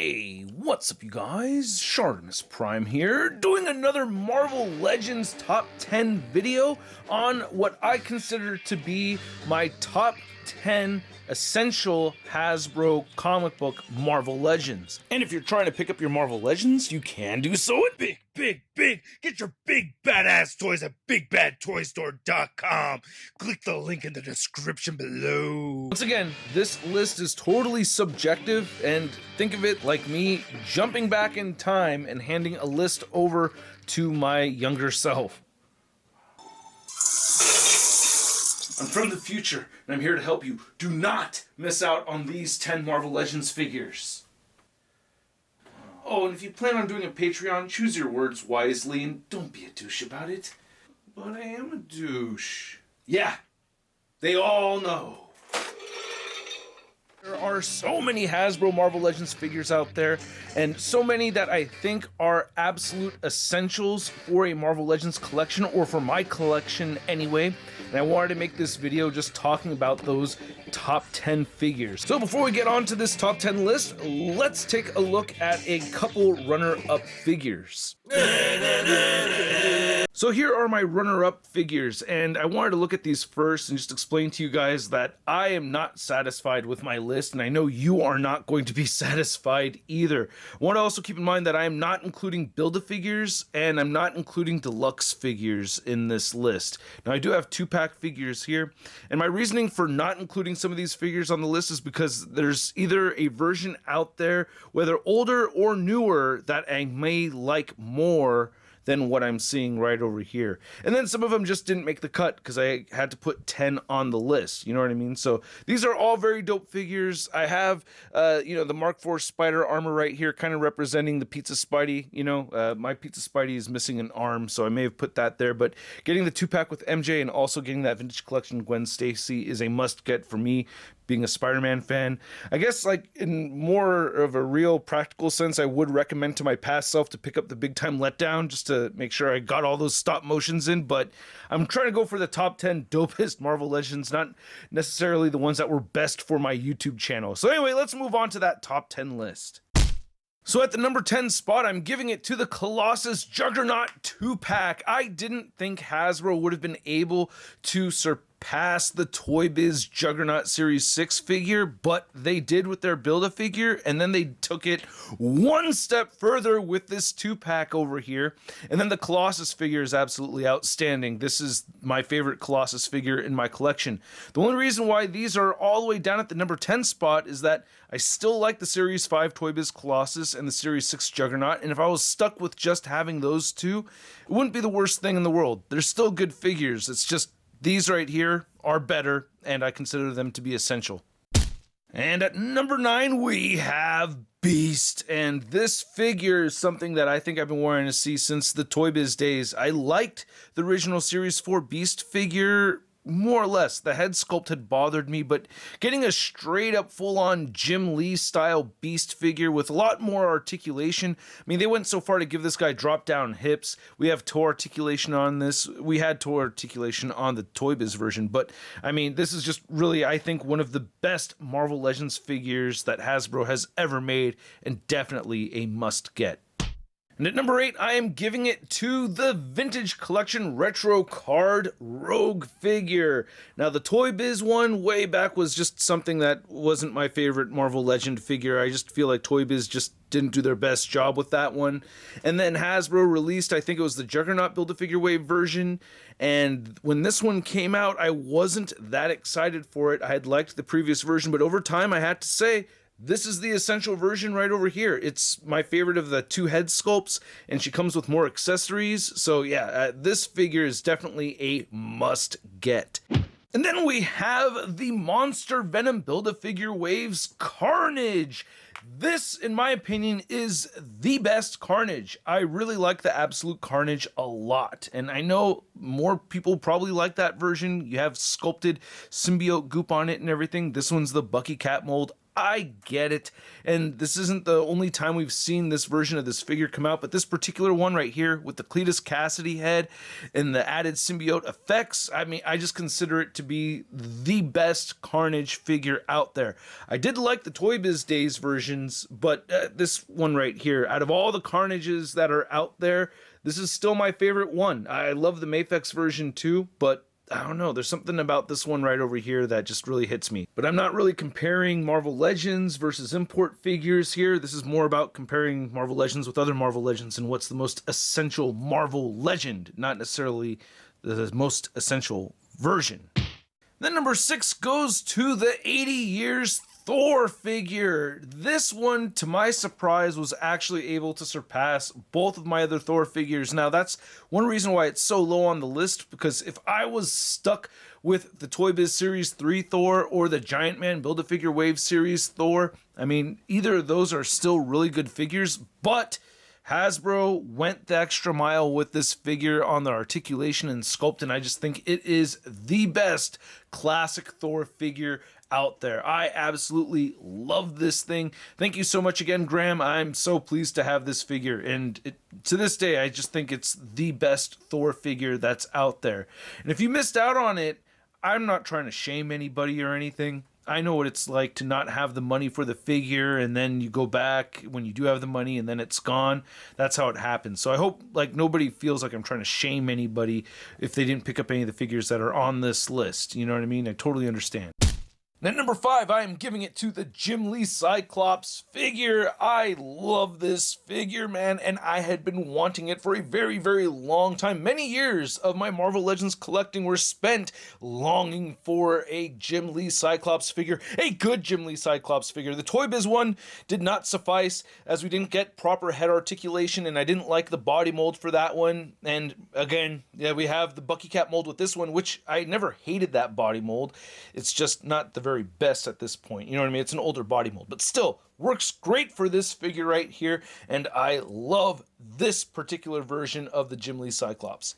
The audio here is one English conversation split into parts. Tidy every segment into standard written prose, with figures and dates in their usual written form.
Hey, what's up you guys? ShartimusPrime here, doing another Marvel Legends Top 10 video on what I consider to be my top 10 essential Hasbro comic book Marvel Legends. And if you're trying to pick up your Marvel Legends, you can do so at Big. Get your big badass toys at BigBadToyStore.com. Click the link in the description below. Once again, this list is totally subjective, and think of it like me jumping back in time and handing a list over to my younger self. I'm from the future, and I'm here to help you. Do not miss out on these 10 Marvel Legends figures. Oh, and if you plan on doing a Patreon, choose your words wisely and don't be a douche about it. But I am a douche. Yeah, they all know. There are so many Hasbro Marvel Legends figures out there, and so many that I think are absolute essentials for a Marvel Legends collection, or for my collection anyway. And I wanted to make this video just talking about those top 10 figures. So before we get on to this top 10 list, let's take a look at a couple runner-up figures. So here are my runner-up figures, and I wanted to look at these first and just explain to you guys that I am not satisfied with my list, and I know you are not going to be satisfied either. I want to also keep in mind that I am not including Build-A-Figures, and I'm not including deluxe figures in this list. Now I do have 2-pack figures here, and my reasoning for not including some of these figures on the list is because there's either a version out there, whether older or newer, that I may like more than what I'm seeing right over here. And then some of them just didn't make the cut because I had to put 10 on the list, you know what I mean? So these are all very dope figures. I have, the Mark IV Spider armor right here, kind of representing the Pizza Spidey. My Pizza Spidey is missing an arm, so I may have put that there, but getting the 2-pack with MJ and also getting that Vintage Collection Gwen Stacy is a must-get for me, being a Spider-Man fan. I guess, like, in more of a real practical sense, I would recommend to my past self to pick up the Big Time Letdown just to make sure I got all those stop motions in, but I'm trying to go for the top 10 dopest Marvel Legends, not necessarily the ones that were best for my YouTube channel. So anyway, let's move on to that top 10 list. So at the number 10 spot, I'm giving it to the Colossus Juggernaut 2-pack. I didn't think Hasbro would have been able to surpass the Toy Biz Juggernaut Series 6 figure, but they did with their Build-A-Figure, and then they took it one step further with this 2-pack over here. And then the Colossus figure is absolutely outstanding. This is my favorite Colossus figure in my collection. The only reason why these are all the way down at the number 10 spot is that I still like the Series 5 Toy Biz Colossus and the Series 6 Juggernaut, and if I was stuck with just having those two, it wouldn't be the worst thing in the world. They're still good figures. It's just these right here are better, and I consider them to be essential. And at number 9, we have Beast, and this figure is something that I think I've been wanting to see since the Toy Biz days. I liked the original Series 4 Beast figure more or less. The head sculpt had bothered me, but getting a straight up full-on Jim Lee style Beast figure with a lot more articulation. I mean, they went so far to give this guy drop down hips. We have toe articulation on this. We had toe articulation on the Toy Biz version, but I mean, this is just really, I think, one of the best Marvel Legends figures that Hasbro has ever made, and definitely a must get. And at number 8, I am giving it to the Vintage Collection Retro Card Rogue figure. Now, the Toy Biz one way back was just something that wasn't my favorite Marvel Legend figure. I just feel like Toy Biz just didn't do their best job with that one. And then Hasbro released, I think it was the Juggernaut Build-A-Figure Wave version, and when this one came out, I wasn't that excited for it. I had liked the previous version, but over time, I had to say, this is the essential version right over here. It's my favorite of the 2 head sculpts, and she comes with more accessories. So yeah, this figure is definitely a must get. And then we have the Monster Venom Build-A-Figure Waves Carnage. This, in my opinion, is the best Carnage. I really like the Absolute Carnage a lot, and I know more people probably like that version. You have sculpted symbiote goop on it and everything. This one's the Bucky Cat mold. I get it, and this isn't the only time we've seen this version of this figure come out, but this particular one right here with the Cletus Cassidy head and the added symbiote effects, I mean, I just consider it to be the best Carnage figure out there. I did like the Toy Biz Days versions, but this one right here, out of all the Carnages that are out there, this is still my favorite one. I love the Mafex version too, but I don't know, there's something about this one right over here that just really hits me. But I'm not really comparing Marvel Legends versus import figures here. This is more about comparing Marvel Legends with other Marvel Legends and what's the most essential Marvel Legend, not necessarily the most essential version. Then number 6 goes to the 80 years Thor figure. This one, to my surprise, was actually able to surpass both of my other Thor figures. Now, that's one reason why it's so low on the list, because if I was stuck with the Toy Biz Series 3 Thor or the Giant Man Build-A-Figure Wave Series Thor, I mean, either of those are still really good figures, but Hasbro went the extra mile with this figure on the articulation and sculpt, and I just think it is the best classic Thor figure out there. I absolutely love this thing. Thank you so much again, Graham. I'm so pleased to have this figure, and to this day, I just think it's the best Thor figure that's out there. And if you missed out on it, I'm not trying to shame anybody or anything. I know what it's like to not have the money for the figure, and then you go back when you do have the money and then it's gone. That's how it happens. So I hope like nobody feels like I'm trying to shame anybody if they didn't pick up any of the figures that are on this list. You know what I mean? I totally understand. Then number 5, I am giving it to the Jim Lee Cyclops figure. I love this figure, man, and I had been wanting it for a very, very long time. Many years of my Marvel Legends collecting were spent longing for a Jim Lee Cyclops figure, a good Jim Lee Cyclops figure. The Toy Biz one did not suffice, as we didn't get proper head articulation, and I didn't like the body mold for that one. And again, yeah, we have the Bucky Cap mold with this one, which I never hated that body mold. It's just not the very best at this point. You know what I mean? It's an older body mold, but still works great for this figure right here, and I love this particular version of the Jim Lee Cyclops.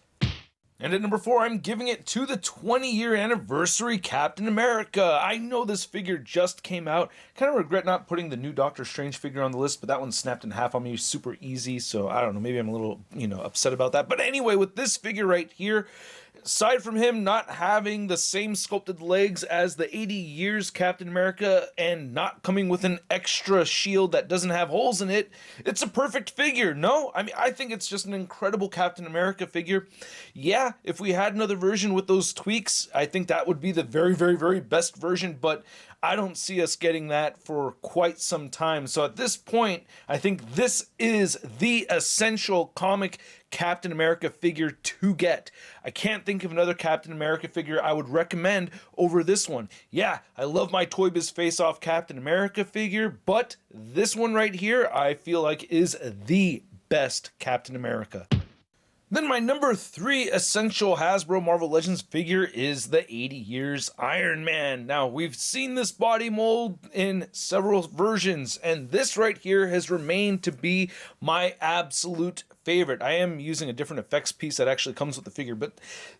And at number 4, I'm giving it to the 20-year anniversary Captain America. I know this figure just came out. Kind of regret not putting the new Doctor Strange figure on the list, but that one snapped in half on me super easy, so I don't know, maybe I'm a little, upset about that. But anyway, with this figure right here, aside from him not having the same sculpted legs as the 80 years Captain America and not coming with an extra shield that doesn't have holes in it, it's a perfect figure. No, I mean, I think it's just an incredible Captain America figure. Yeah, if we had another version with those tweaks, I think that would be the very, very, very best version, but I don't see us getting that for quite some time. So at this point, I think this is the essential comic Captain America figure to get. I can't think of another Captain America figure I would recommend over this one. Yeah, I love my Toy Biz Face Off Captain America figure, but this one right here, I feel like is the best Captain America. Then my number 3 essential Hasbro Marvel Legends figure is the 80 years Iron Man. Now, we've seen this body mold in several versions, and this right here has remained to be my absolute favorite. I am using a different effects piece that actually comes with the figure, but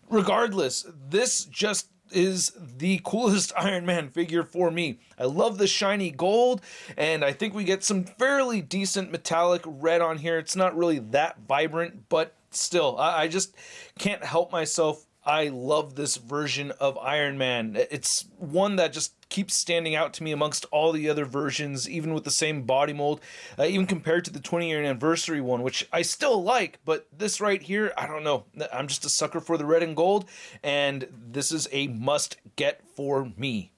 regardless, this just is the coolest Iron Man figure for me. I love the shiny gold, and I think we get some fairly decent metallic red on here. It's not really that vibrant, but still, I just can't help myself. I love this version of Iron Man. It's one that just keeps standing out to me amongst all the other versions, even with the same body mold, even compared to the 20-year anniversary one, which I still like, but this right here, I don't know. I'm just a sucker for the red and gold, and this is a must-get for me.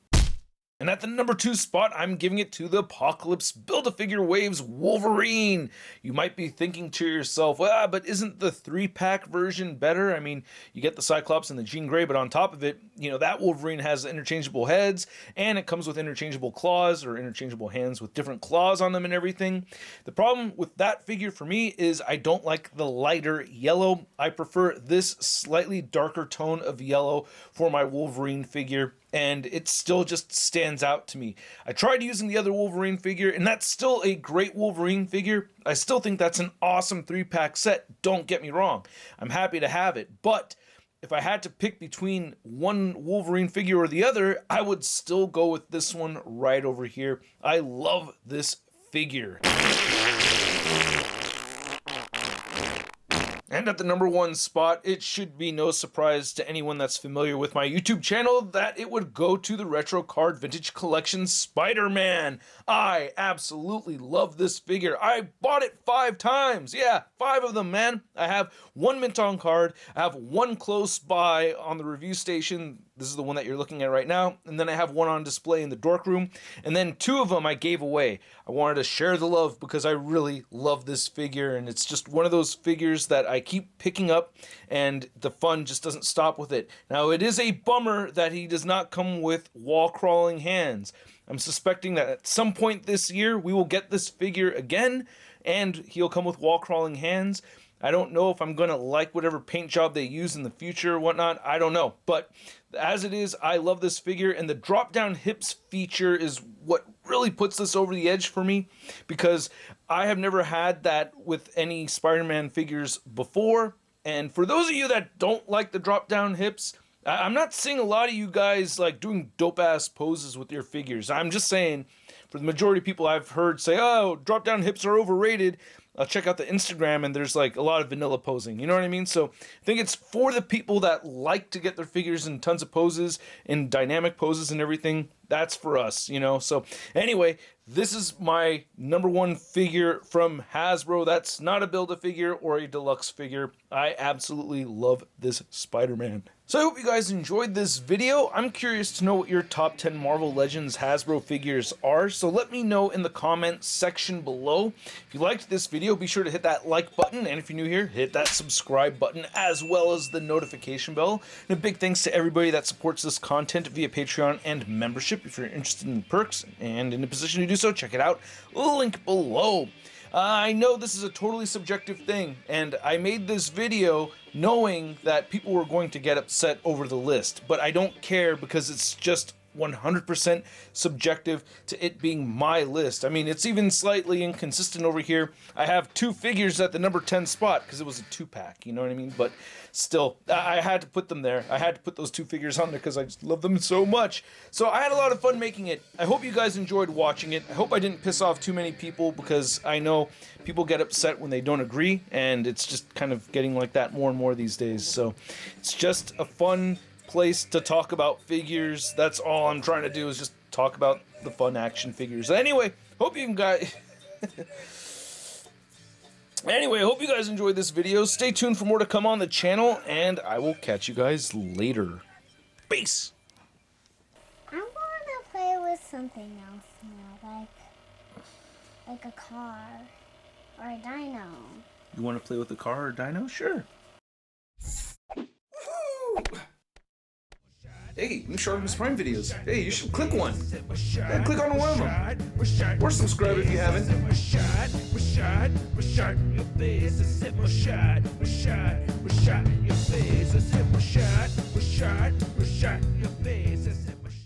And at the number 2 spot, I'm giving it to the Apocalypse Build-A-Figure Waves Wolverine. You might be thinking to yourself, well, but isn't the 3-pack version better? I mean, you get the Cyclops and the Jean Grey, but on top of it, that Wolverine has interchangeable heads, and it comes with interchangeable claws or interchangeable hands with different claws on them and everything. The problem with that figure for me is I don't like the lighter yellow. I prefer this slightly darker tone of yellow for my Wolverine figure, and it still just stands out to me. I tried using the other Wolverine figure, and that's still a great Wolverine figure. I still think that's an awesome 3-pack set, don't get me wrong. I'm happy to have it, but if I had to pick between one Wolverine figure or the other, I would still go with this one right over here. I love this figure. And at the number one spot, it should be no surprise to anyone that's familiar with my YouTube channel that it would go to the Retro Card Vintage Collection Spider-Man. I absolutely love this figure. I bought it 5 times. Yeah, 5 of them, man. I have 1 mint on card. I have 1 close by on the review station. This is the one that you're looking at right now. And then I have 1 on display in the dork room. And then 2 of them I gave away. I wanted to share the love because I really love this figure. And it's just one of those figures that I keep picking up and the fun just doesn't stop with it. Now, it is a bummer that he does not come with wall crawling hands. I'm suspecting that at some point this year we will get this figure again and he'll come with wall crawling hands. I don't know if I'm going to like whatever paint job they use in the future or whatnot. I don't know. But as it is, I love this figure. And the drop down hips feature is what really puts this over the edge for me. Because I have never had that with any Spider-Man figures before. And for those of you that don't like the drop down hips, I'm not seeing a lot of you guys like doing dope ass poses with your figures. I'm just saying, for the majority of people I've heard say, oh, drop down hips are overrated. I'll check out the Instagram and there's like a lot of vanilla posing. You know what I mean? So I think it's for the people that like to get their figures in tons of poses and dynamic poses and everything. That's for us, you know? So anyway, this is my number one figure from Hasbro. That's not a Build-A-Figure or a deluxe figure. I absolutely love this Spider-Man. So I hope you guys enjoyed this video. I'm curious to know what your top 10 Marvel Legends Hasbro figures are. So let me know in the comments section below. If you liked this video, be sure to hit that like button. And if you're new here, hit that subscribe button as well as the notification bell. And a big thanks to everybody that supports this content via Patreon and membership. If you're interested in perks and in a position to do so, check it out. Link below. I know this is a totally subjective thing, and I made this video knowing that people were going to get upset over the list, but I don't care because it's just 100% subjective to it being my list. I mean, it's even slightly inconsistent over here. I have 2 figures at the number 10 spot because it was a 2-pack, you know what I mean? But still, I had to put them there. I had to put those 2 figures on there because I just love them so much. So I had a lot of fun making it. I hope you guys enjoyed watching it. I hope I didn't piss off too many people because I know people get upset when they don't agree, and it's just kind of getting like that more and more these days. So it's just a fun place to talk about figures. That's all I'm trying to do, is just talk about the fun action figures. Anyway, hope you guys hope you guys enjoyed this video. Stay tuned for more to come on the channel, and I will catch you guys later. Peace. I want to play with something else now, like a car or a dino. You want to play with a car or a dino? Sure. Hey, new ShartimusPrime videos. Hey, you should click one. Yeah, click on one of them. Or subscribe if you haven't. Your face,